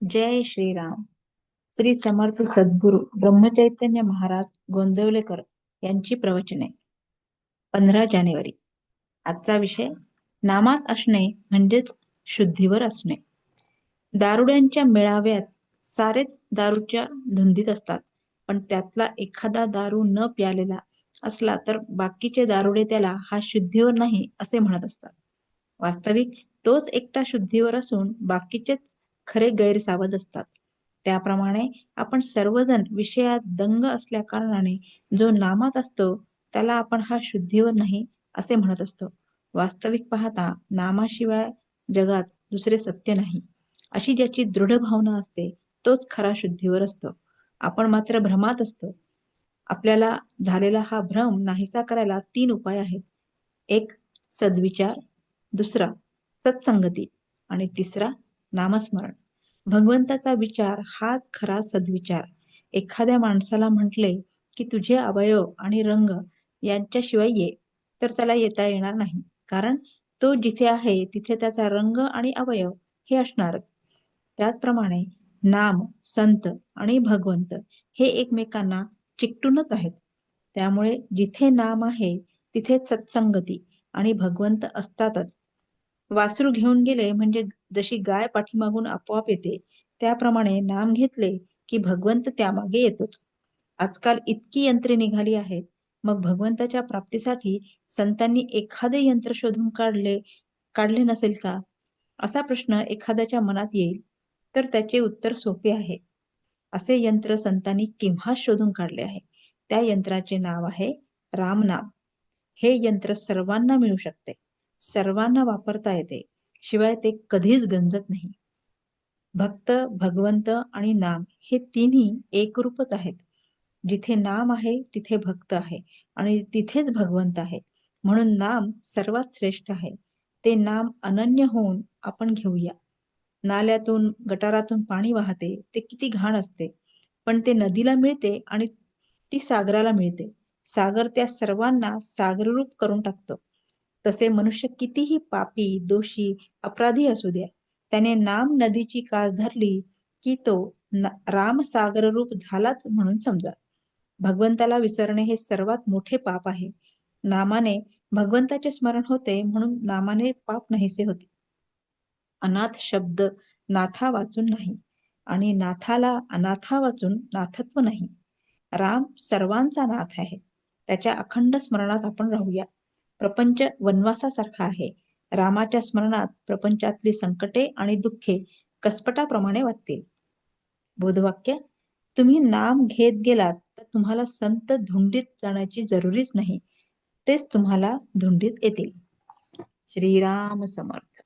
जय श्रीराम. श्री समर्थ सद्गुरू ब्रह्मचैतन्य महाराज गोंदवलेकर यांची प्रवचने. 15 जानेवारी. आजचा विषय नामात असणे म्हणजेच शुद्धीवर असणे. दारुड्यांच्या मेळाव्यात सारेच दारूच्या धुंदीत असतात, पण त्यातला एखादा दारू न प्यालेला असला तर बाकीचे दारुडे त्याला हा शुद्धीवर नाही असे म्हणत असतात. वास्तविक तोच एकटा शुद्धीवर असून बाकीचेच खरे गैरसावध असतात. त्याप्रमाणे आपण सर्वजण विषयात दंग असल्या कारणाने जो नामात असतो त्याला आपण हा शुद्धीवर नाही असे म्हणत असतो. वास्तविक पाहता नामाशिवाय जगात दुसरे सत्य नाही अशी ज्याची दृढ भावना असते तोच खरा शुद्धीवर असतो. आपण मात्र भ्रमात असतो. आपल्याला झालेला हा भ्रम नाहीसा करायला 3 उपाय आहेत. एक, सद्विचार. दुसरा, सत्संगती. आणि तिसरा, नामस्मरण. भगवंताचा विचार हाच खरा सद्विचार. एखाद्या माणसाला म्हटले की तुझे अवयव आणि रंग यांच्याशिवाय ये, तर त्याला येता येणार नाही. कारण तो जिथे आहे तिथे त्याचा रंग आणि अवयव हे असणारच. त्याचप्रमाणे नाम, संत आणि भगवंत हे एकमेकांना चिकटूनच आहेत. त्यामुळे जिथे नाम आहे तिथे सत्संगती आणि भगवंत असतातच. वासरू घेऊन गेले म्हणजे जशी गाय पाठीमागून आपोआप येते, त्याप्रमाणे नाम घेतले की भगवंत त्यामागे येतोच. आजकाल इतकी यंत्रे निघाली आहेत, मग भगवंताच्या प्राप्तीसाठी संतांनी एखादे यंत्र शोधून काढले नसेल का, असा प्रश्न एखाद्याच्या मनात येईल. तर त्याचे उत्तर सोपे आहे. असे यंत्र संतांनी केव्हाच शोधून काढले आहे. त्या यंत्राचे नाव आहे रामनाम. हे यंत्र सर्वांना मिळू शकते, सर्वांना वापरता येते, शिवाय ते कधीच गंजत नाही. भक्त, भगवंत आणि नाम हे तिन्ही एकरूपच आहेत. जिथे नाम आहे तिथे भक्त आहे आणि तिथेच भगवंत आहे. म्हणून नाम सर्वात श्रेष्ठ आहे. ते नाम अनन्य होऊन आपण घेऊया. नाल्यातून, गटारातून पाणी वाहते, ते किती घाण असते, पण ते नदीला मिळते आणि ती सागराला मिळते. सागर त्या सर्वांना सागररूप करून टाकतो. तसे मनुष्य कितीही पापी, दोषी, अपराधी असू द्या, त्याने नाम नदीची कास धरली की तो राम सागररूप झालाच म्हणून समजा. भगवंताला विसरणे हे सर्वात मोठे पाप आहे. नामाने भगवंताचे स्मरण होते म्हणून नामाने पाप नाहीसे होते. अनाथ शब्द नाथा वाचून नाही आणि नाथाला अनाथा वाचून नाथत्व नाही. राम सर्वांचा नाथ आहे. त्याच्या अखंड स्मरणात आपण राहूया. प्रपंच वनवासासारखा आहे. रामाच्या स्मरणात प्रपंचातली संकटे आणि दुःखे कसपटाप्रमाणे वाटतील. बोधवाक्य: तुम्ही नाम घेत गेलात तर तुम्हाला संत धुंडीत जाण्याची जरुरीच नाही, तेच तुम्हाला धुंडीत येतील. श्रीराम समर्थ.